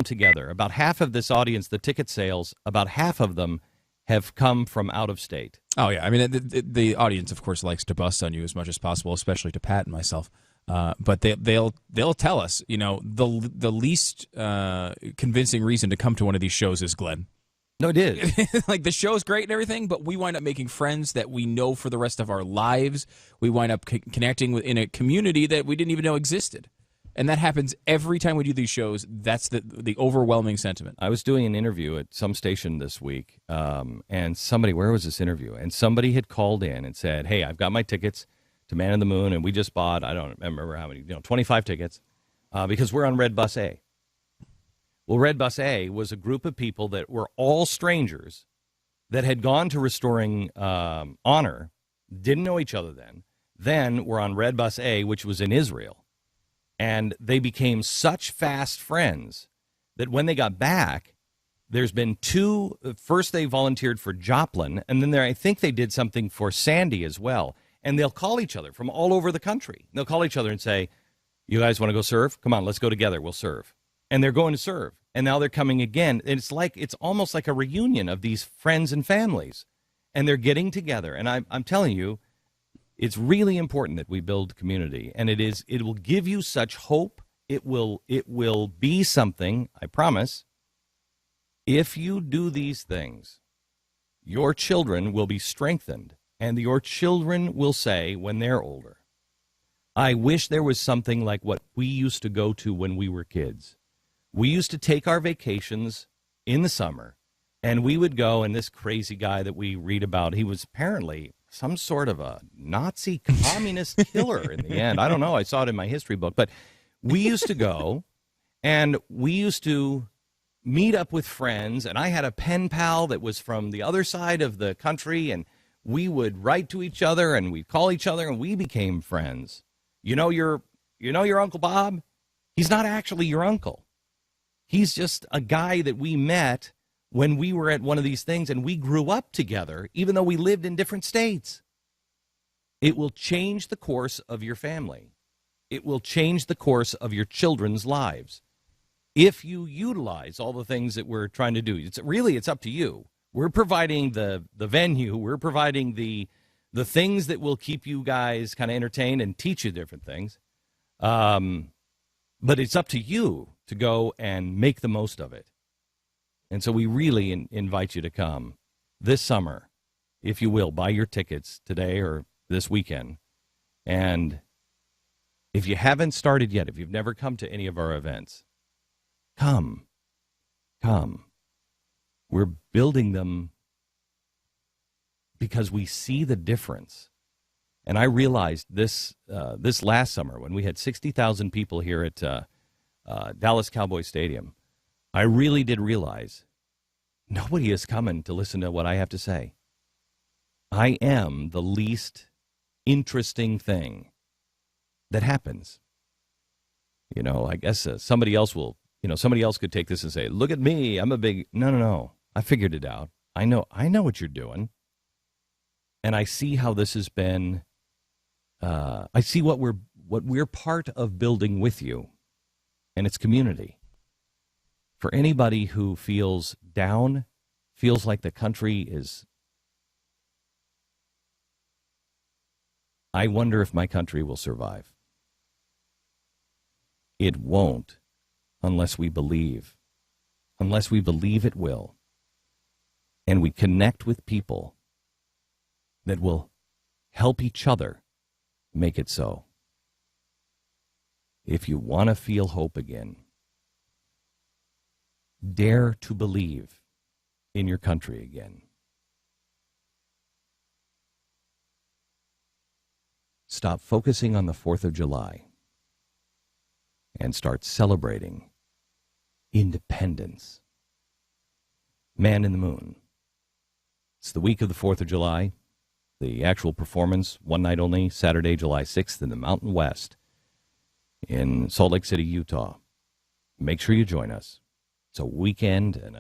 together. About half of this audience, the ticket sales, about half of them have come from out of state. Oh, yeah. I mean, the audience, of course, likes to bust on you as much as possible, especially to Pat and myself. But they'll tell us, the least convincing reason to come to one of these shows is Glenn. No, it is. Like, the show's great and everything, but we wind up making friends that we know for the rest of our lives. We wind up connecting in a community that we didn't even know existed. And that happens every time we do these shows. That's the overwhelming sentiment. I was doing an interview at some station this week, and where was this interview? And somebody had called in and said, hey, I've got my tickets to Man in the Moon, and we just bought, I don't remember how many, 25 tickets, because we're on Red Bus A. Well, Red Bus A was a group of people that were all strangers that had gone to Restoring Honor, didn't know each other then were on Red Bus A, which was in Israel. And they became such fast friends that when they got back, there's been two. First, they volunteered for Joplin, and then I think they did something for Sandy as well. And they'll call each other from all over the country. They'll call each other and say, you guys want to go serve? Come on, let's go together. We'll serve. And they're going to serve. And now they're coming again. And it's almost like a reunion of these friends and families. And they're getting together. And I'm telling you, it's really important that we build community. And it will give you such hope. It will be something, I promise. If you do these things, your children will be strengthened. And your children will say when they're older, I wish there was something like what we used to go to when we were kids. We used to take our vacations in the summer, and we would go, and this crazy guy that we read about, he was apparently some sort of a Nazi communist killer in the end. I don't know. I saw it in my history book. But we used to go, and we used to meet up with friends, and I had a pen pal that was from the other side of the country, and we would write to each other, and we'd call each other, and we became friends. You know your Uncle Bob? He's not actually your uncle. He's just a guy that we met when we were at one of these things, and we grew up together, even though we lived in different states. It will change the course of your family. It will change the course of your children's lives. If you utilize all the things that we're trying to do, it's up to you. We're providing the venue. We're providing the things that will keep you guys kind of entertained and teach you different things. But it's up to you to go and make the most of it. And so we really invite you to come this summer, if you will. Buy your tickets today or this weekend. And if you haven't started yet, if you've never come to any of our events, come. We're building them because we see the difference. And I realized this last summer when we had 60,000 people here at Dallas Cowboy Stadium, I really did realize nobody is coming to listen to what I have to say. I am the least interesting thing that happens. I guess somebody else could take this and say, look at me, I'm a big, no. I figured it out. I know what you're doing. And I see how this has been, I see what we're part of building with you. And it's community. For anybody who feels down, feels like the country is, I wonder if my country will survive. It won't unless we believe it will. And we connect with people that will help each other make it so. If you want to feel hope again, dare to believe in your country again. Stop focusing on the 4th of July and start celebrating independence. Man in the Moon. It's the week of the 4th of July. The actual performance, one night only, Saturday, July 6th in the Mountain West in Salt Lake City, Utah. Make sure you join us. It's a weekend and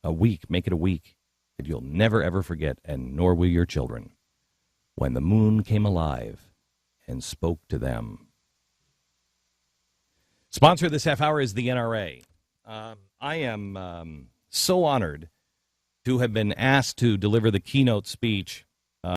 a week. Make it a week that you'll never, ever forget, and nor will your children. When the moon came alive and spoke to them. Sponsor this half hour is the NRA. I am so honored to have been asked to deliver the keynote speech